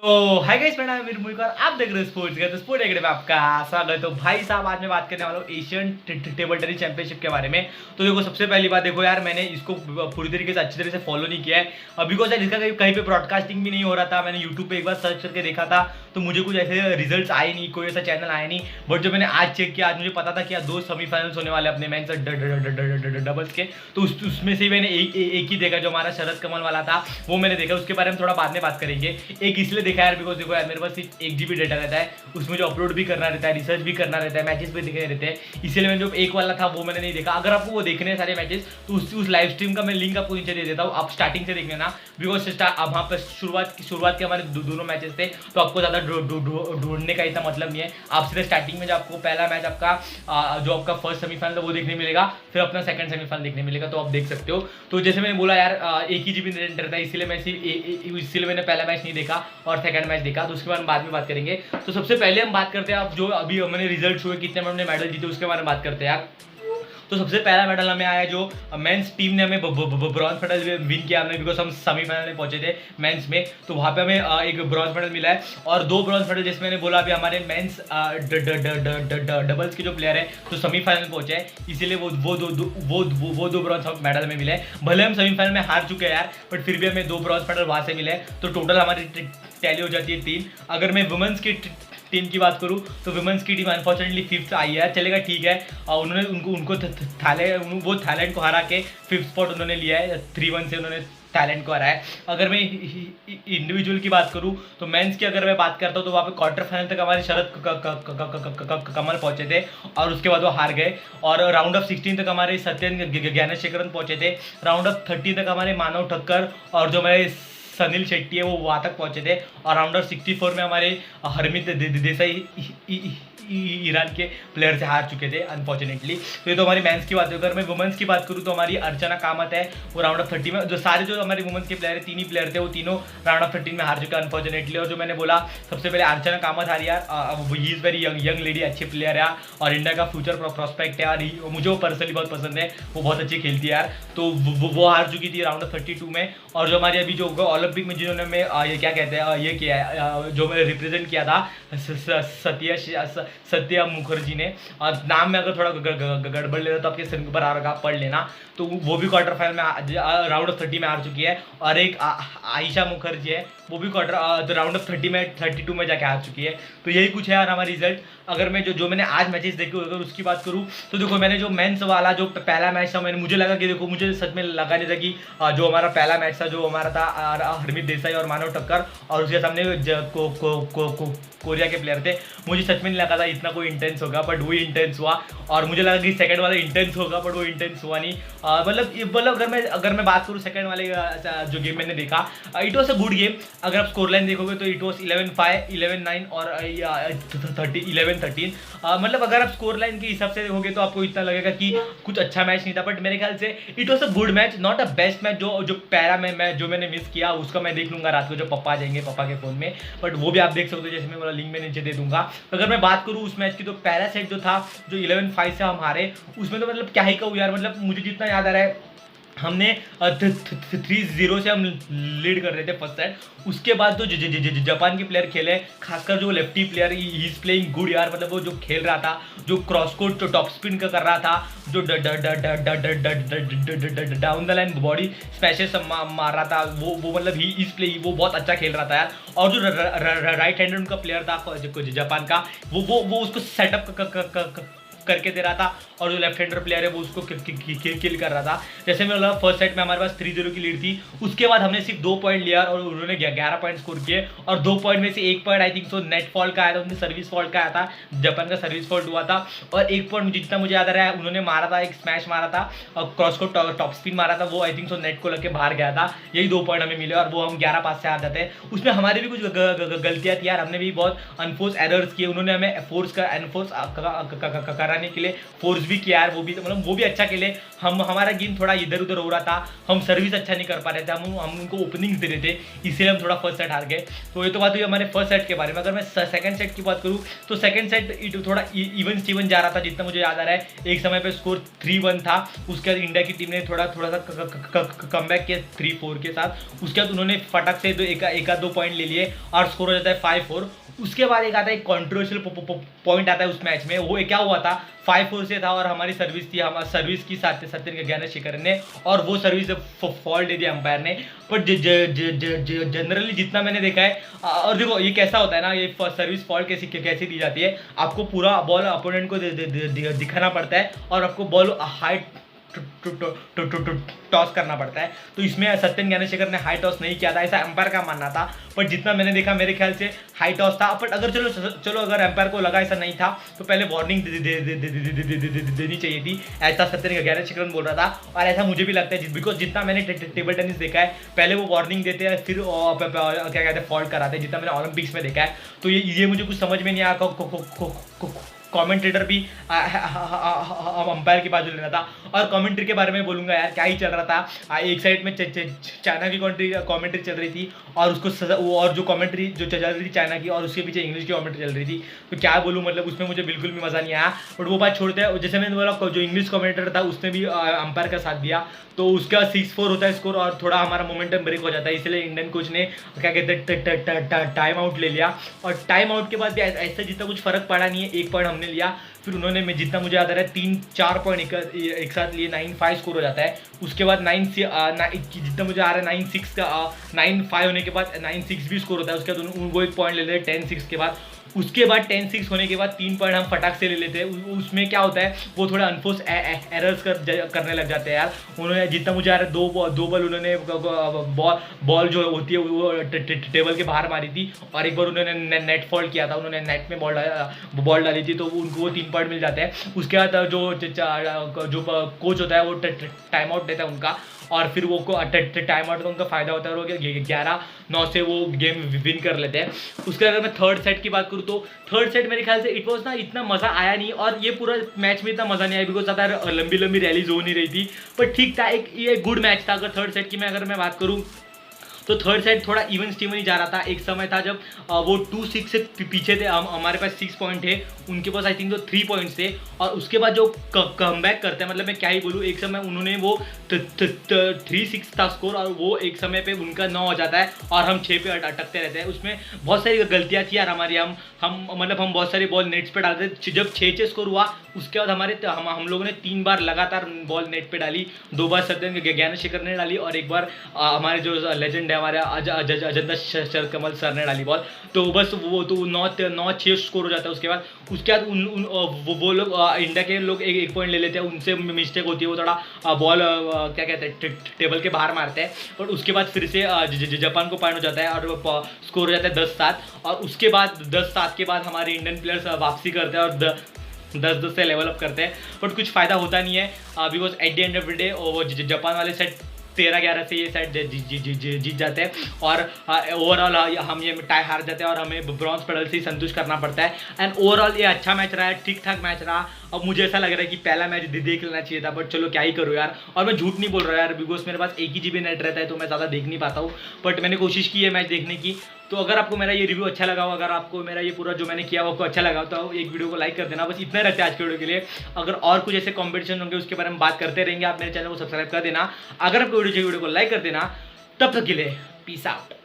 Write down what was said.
तो hi guys, मेरा नाम है वीर मुल्क और आप देख रहे हो स्पोर्ट्स का। तो स्पोर्ट एकेडमी में आपका स्वागत है। तो भाई साहब, आज मैं बात करने वाला हूँ एशियन टेबल टेनिस चैंपियनशिप के बारे में। तो देखो, सबसे पहली बात देखो यार, मैंने इसको पूरी तरीके से अच्छी तरह से फॉलो नहीं किया है बिकॉज यार इसका कहीं पे ब्रॉडकास्टिंग भी नहीं हो रहा था। मैंने यूट्यूब पे एक बार सर्च करके देखा था तो मुझे कुछ ऐसे रिजल्ट आए नहीं, कोई ऐसा चैनल आया नहीं। बट जब मैंने आज चेक किया, आज मुझे पता था कि आज 2 सेमीफाइनल्स होने वाले अपने मेंस डबल्स के। तो उसमें से मैंने एक ही देखा, जो हमारा शरद कमल वाला था वो मैंने देखा। उसके बारे में थोड़ा बाद में बात करेंगे। एक इसलिए देखा यार बिकॉज देखो यार, मेरे पास सिर्फ 1 GB डेटा रहता है, उसमें जो अपलोड भी करना रहता है, रिसर्च भी करना रहता है, मैचेस भी दिखने रहते हैं। इसलिए मैंने जो एक वाला था वो मैंने नहीं देखा। अगर आपको वो देखने हैं सारे मैचेस तो उस लाइव स्ट्रीम का मैं लिंक आपको नीचे दे देता हूँ, आप स्टार्टिंग से देख लेना। बिकॉज वहाँ पर शुरुआत के हमारे दोनों मैचेस थे, तो आपको ज़्यादा ढूंढने का इतना मतलब नहीं है। आप सीधे स्टार्टिंग में जो आपको पहला मैच आपका जो आपका फर्स्ट सेमीफाइनल था वो देखने मिलेगा, फिर अपना सेकंड सेमीफाइनल देखने मिलेगा, तो आप देख सकते हो। तो जैसे मैंने बोला यार, 1 ही GB नेट रहता है, इसीलिए मैंने पहला मैच नहीं देखा और सेकंड मैच देखा। तो उसके बाद में बात करेंगे। तो सबसे पहले हम बात करते हैं, आप जो अभी मैंने रिजल्ट हुए, कितने हमने मेडल जीते, उसके बारे में बात करते हैं यार। तो सबसे पहला मेडल हमें आया, जो मेंस टीम ने हमें ब्रॉन्ज मेडल विन किया हमने, बिकॉज हम सेमीफाइनल में पहुंचे थे मेंस में। तो वहाँ पे हमें एक ब्रॉन्ज मेडल मिला है और 2 ब्रॉन्ज मेडल, जैसे मैंने बोला अभी हमारे मेंस डबल्स के जो प्लेयर है तो सेमीफाइनल में पहुंचे हैं, इसीलिए वो दो ब्रॉन्ज मेडल में मिले हैं। भले हम सेमीफाइनल में हार चुके हैं यार, बट फिर भी हमें 2 ब्रॉन्ज मेडल वहाँ से मिले हैं। तो टोटल हमारी टैली हो जाती है 3। अगर मैं वुमेंस की टीम की बात करूं तो वुमेन्स की टीम अनफॉर्चुनेटली 5th आई है। चलेगा, ठीक है। उन्होंने उनको थाईलैंड को हरा के 5th स्पॉट उन्होंने लिया है। 3-1 से उन्होंने थाईलैंड को हराया है। अगर मैं इंडिविजुअल की बात करूं तो मेंस की अगर मैं बात करता हूं तो वहाँ पे क्वार्टर फाइनल तक हमारे शरद कमल पहुंचे थे और उसके बाद वो हार गए। और राउंड ऑफ 16 तक हमारे सत्यन ज्ञानेशेखरन पहुंचे थे। राउंड ऑफ 30 तक हमारे मानव ठक्कर और जो हमारे सनील शेट्टी है वो वहाँ तक पहुंचे थे। और राउंड ऑफ 64 में हमारे हरमित देसाई ईरान के प्लेयर से हार चुके थे अनफॉर्चुनेटली। तो ये तो हमारी मेंस की बात है। अगर मैं वुमेंस की बात करूँ तो हमारी अर्चना कामत है, वो राउंड ऑफ 30 में, जो हमारे वुमेंस के प्लेयर है 3 ही प्लेयर थे, वो तीनों राउंड ऑफ 13 में हार चुके अनफॉर्चुनेटली। और जो मैंने बोला सबसे पहले अर्चना कामत हारी यार, he is very young lady, अच्छी प्लेयर है और इंडिया का फ्यूचर प्रोस्पेक्ट है यार। मुझे वो पर्सनली बहुत पसंद है, वो बहुत अच्छी खेलती है यार। तो वो हार चुकी थी राउंड ऑफ 32 में। और जो हमारी अभी जो ओलंपिक में जिन्होंने मैं ये क्या कहते हैं ये किया है, जो मैंने रिप्रेजेंट किया था, सत्या मुखर्जी ने, और नाम में अगर थोड़ा गड़बड़ ले रहा तो आपके स्क्रीन के ऊपर आ रहा, आप पढ़ लेना। तो वो भी क्वार्टर फाइनल में राउंड ऑफ 30 में हार चुकी है। और एक आयशा मुखर्जी है, वो भी राउंड ऑफ 32 में जाके हार चुकी है। तो यही कुछ है यार हमारा रिजल्ट। अगर मैं जो मैंने आज मैचेस देखे अगर उसकी बात करूँ तो देखो, मैंने जो मेंस वाला जो पहला मैच था, मुझे लगा कि देखो, मुझे सच में लगा नहीं था कि जो हमारा पहला मैच था, जो हमारा था हरमीत देसाई और मानव ठक्कर और उसके सामने कोरिया के प्लेयर थे, मुझे सच में नहीं लगा था इतना कोई इंटेंस होगा, बट वही इंटेंस हुआ। और मुझे लगा कि सेकंड वाला इंटेंस होगा, बट वो इंटेंस हुआ नहीं। मतलब अगर मैं बात करूँ सेकंड वाले जो गेम मैंने देखा, it was a good game. अगर आप स्कोर लाइन देखोगे तो इट वॉज 11-5, 11-9 और 11-13। मतलब अगर आप स्कोर लाइन के हिसाब से देखोगे तो आपको इतना लगेगा कि कुछ अच्छा मैच नहीं था, बट मेरे ख्याल से it was a good match, not a best match. जो पैरा में जो मैंने मिस किया उसका मैं देख लूंगा रात को, जो पापा आ जाएंगे पापा के फ़ोन में, बट वो भी आप देख सकते हो, जैसे मैं लिंक में नीचे दे दूंगा। अगर मैं बात करूँ उस मैच की, तो पहला सेट जो था, जो 11-5 से हम हारे, उसमें तो मतलब क्या ही कहूँ यार। मतलब मुझे जितना याद आ रहा है, हमने 3-0 से हम लीड कर रहे थे फर्स्ट सेट। उसके बाद तो जापान के प्लेयर खेले, खासकर जो lefty player, he is playing good यार। मतलब वो जो खेल रहा था, जो क्रॉस कोर्ट टॉप स्पिन का कर रहा था, जो down the line body smashes मार रहा था, वो मतलब ही इज प्लेइंग, वो बहुत अच्छा खेल रहा था यार। और जो राइट हैंडेड उनका प्लेयर था जापान का, वो उसको सेटअप करके दे रहा था, और जो लेफ्ट हैंडर प्लेयर है वो उसको किल कर रहा था। जैसे मैं बोला, फर्स्ट सेट में हमारे पास 3-0 की लीड थी। उसके बाद हमने सिर्फ 2 पॉइंट लिया और उन्होंने 11 पॉइंट स्कोर किए, और 2 पॉइंट में से 1 point I think so net fault का आया था, उनके सर्विस फॉल्ट का आया था, जापान का सर्विस फॉल्ट हुआ था। और 1 पॉइंट जितना मुझे याद आ रहा है, उन्होंने मारा था, एक स्मैश मारा था और क्रॉस को टॉप स्पिन मारा था, वो आई थिंक सो नेट को लग के बाहर गया था। यही 2 पॉइंट हमें मिले और वो हम 11-5 से हार जाते हैं। उसमें हमारी भी कुछ गलतियाँ थी यार, हमने भी बहुत अनफोर्स एरर्स किए, उन्होंने हमें फोर्स का एनफोर्स करना हराने के लिए फोर्स भी किया यार, वो भी मतलब वो भी अच्छा खेले। हमारा गेम थोड़ा इधर उधर हो रहा था, हम सर्विस अच्छा नहीं कर पा रहे थे, हम उनको ओपनिंग्स दे रहे थे, इसीलिए हम थोड़ा फर्स्ट सेट हार गए। तो ये तो बात हुई हमारे फर्स्ट सेट के बारे में। अगर मैं सेकंड सेट की बात करूँ तो सेकंड सेट थोड़ा इवन स्टीवन जा रहा था, जितना मुझे याद आ रहा है। एक समय पे स्कोर 3-1 था, उसके बाद इंडिया की टीम ने थोड़ा सा कमबैक किया 3-4 के साथ। उसके बाद उन्होंने फटक से एक आध 2 पॉइंट ले लिए और स्कोर हो जाता है 5-4। उसके बाद एक आता है कॉन्ट्रोवर्शियल पॉइंट आता है उस मैच में। वो क्या हुआ था, 5-4 से था और हमारी सर्विस थी, हमारी सर्विस की सत्येंद्र ज्ञानेश्वर ने, और वो सर्विस फॉल्ट दे दिया अंपायर ने। पर जनरली जितना मैंने देखा है, और देखो ये कैसा होता है ना, ये सर्विस फॉल्ट कैसे दी जाती है, आपको पूरा बॉल अपोनेंट को दिखाना पड़ता है और आपको बॉल हाइट टॉस करना पड़ता है। तो इसमें सत्येंद्र ज्ञानेश्वर ने हाई टॉस नहीं किया था, ऐसा एम्पायर का मानना था। पर जितना मैंने देखा मेरे ख्याल से हाई टॉस था। पर अगर चलो अगर एम्पायर को लगा ऐसा नहीं था तो पहले वार्निंग देनी चाहिए थी, ऐसा सत्येंद्र ज्ञानेश्वर बोल रहा था। और ऐसा मुझे भी लगता है, बिकॉज जितना मैंने टेबल टेनिस देखा है, पहले वो वार्निंग देते हैं फिर क्या कहते हैं फॉल्ट कराते हैं, जितना मैंने ओलंपिक्स में देखा है। तो ये मुझे कुछ समझ में नहीं आया। कमेंटेटर भी अंपायर की बाजू लेना था। और कमेंट्री के बारे में बोलूँगा यार, क्या ही चल रहा था। एक साइड में चाइना की कमेंट्री चल रही थी और और जो कमेंट्री जो चल रही थी चाइना की, और उसके पीछे इंग्लिश की कमेंट्री चल रही थी। तो क्या बोलूँ, मतलब उसमें मुझे बिल्कुल भी मज़ा नहीं आया। बट वो बात छोड़ते हैं, जैसे मैंने बोला जो इंग्लिश कमेंटेटर था उसने भी अंपायर का साथ दिया, तो उसका 6-4 होता है स्कोर और थोड़ा हमारा मोमेंटम ब्रेक हो जाता है। इसलिए इंडियन कोच ने क्या कहते हैं टाइम आउट ले लिया। और टाइम आउट के बाद भी ऐसा जितना कुछ फर्क पड़ा नहीं है, 1 पॉइंट हमने लिया। फिर उन्होंने जितना मुझे याद आ रहा है 3-4 पॉइंट एक साथ लिए, 9-5 स्कोर हो जाता है। उसके बाद 9 से जितना मुझे आ रहा है 9-6 का 9-5 होने के बाद 9-6 भी स्कोर होता है। उसके बाद वो 1 पॉइंट ले लेते हैं 10-6 के बाद। उसके बाद 10-6 होने के बाद 3 पॉइंट हम फटाक से ले लेते हैं। उसमें क्या होता है, वो थोड़ा अनफोर्स एरर्स करने लग जाते हैं यार। उन्होंने जितना मुझे आ रहा है 2 बॉल उन्होंने बॉल जो होती है वो टेबल के बाहर मारी थी, और एक बार उन्होंने नेट फॉल्ट किया था, उन्होंने नेट में बॉल डाली थी, तो उनको वो 3 पॉइंट मिल जाते हैं। उसके बाद जो कोच होता है वो टाइम आउट देता है उनका, और फिर वो टाइम आउट का उनका फ़ायदा होता है और वो 11-9 से वो गेम विन कर लेते हैं। उसके अगर मैं थर्ड सेट की बात करूँ तो थर्ड सेट मेरे ख्याल से इट वॉज ना इतना मज़ा आया नहीं, और ये पूरा मैच में इतना मज़ा नहीं आया बिकॉज ज़्यादा लंबी रैलीज हो नहीं रही थी। पर ठीक था, ये गुड मैच था। अगर थर्ड सेट की अगर मैं बात करूँ तो थर्ड सेट थोड़ा इवन स्टीवन ही जा रहा था। एक समय था जब वो 2-6 से पीछे थे, हमारे पास 6 पॉइंट थे, उनके पास आई थिंक तो 3 पॉइंट्स थे। और उसके बाद जो कमबैक करते हैं, मतलब मैं क्या ही बोलूँ, एक समय उन्होंने वो 3-6 था स्कोर, और वो एक समय पे उनका 9 हो जाता है और हम 6 पे अटकते रहते हैं। उसमें बहुत सारी गलतियाँ थी यार हमारी। हम बहुत सारी बॉल नेट्स पे डालते थे। जब 6 स्कोर हुआ उसके बाद हम लोगों ने 3 बार लगातार बॉल नेट पे डाली। 2 बार सत्येंद्र ज्ञानेश्वर ने डाली और एक बार हमारे जो लेजेंड है हमारे अजंता शरकमल सर ने डाली बॉल। तो बस वो तो 9-6 स्कोर हो जाता है। उसके बाद वो लोग इंडिया के लोग एक पॉइंट ले लेते हैं, उनसे मिस्टेक होती है, वो थोड़ा बॉल क्या कहते हैं टेबल के बाहर मारते हैं। और उसके बाद फिर से जापान को पॉइंट हो जाता है और स्कोर हो जाता है 10-7। और उसके बाद 10-7 के बाद हमारे इंडियन प्लेयर्स वापसी करते हैं और 10-10 से लेवल अप करते हैं। बट कुछ फ़ायदा होता नहीं है because at the end of the day वो जापान वाले सेट 13-11 से ये सेट जीत जाते हैं। और ओवरऑल हम ये टाई हार जाते हैं और हमें ब्रॉन्ज मेडल से ही संतुष्ट करना पड़ता है। एंड ओवरऑल ये अच्छा मैच रहा है, ठीक ठाक मैच रहा। अब मुझे ऐसा लग रहा है कि पहला मैच देख लेना चाहिए था, बट चलो क्या ही करूँ यार। और मैं झूठ नहीं बोल रहा यार, बिकॉज मेरे पास 1 GB नेट रहता है तो मैं ज़्यादा देख नहीं पाता हूँ। बट मैंने कोशिश की है मैच देखने की। तो अगर आपको मेरा ये रिव्यू अच्छा लगा हो, अगर आपको मेरा ये पूरा जो मैंने किया वो आपको अच्छा लगा तो एक वीडियो को लाइक कर देना। बस इतना रहता है आज के वीडियो के लिए। अगर और कुछ ऐसे कॉम्पिटिशन होंगे उसके बारे में बात करते रहेंगे। आप मेरे चैनल को सब्सक्राइब कर देना। अगर आपको वीडियो को लाइक कर देना। तब तक के लिए पीस आउट।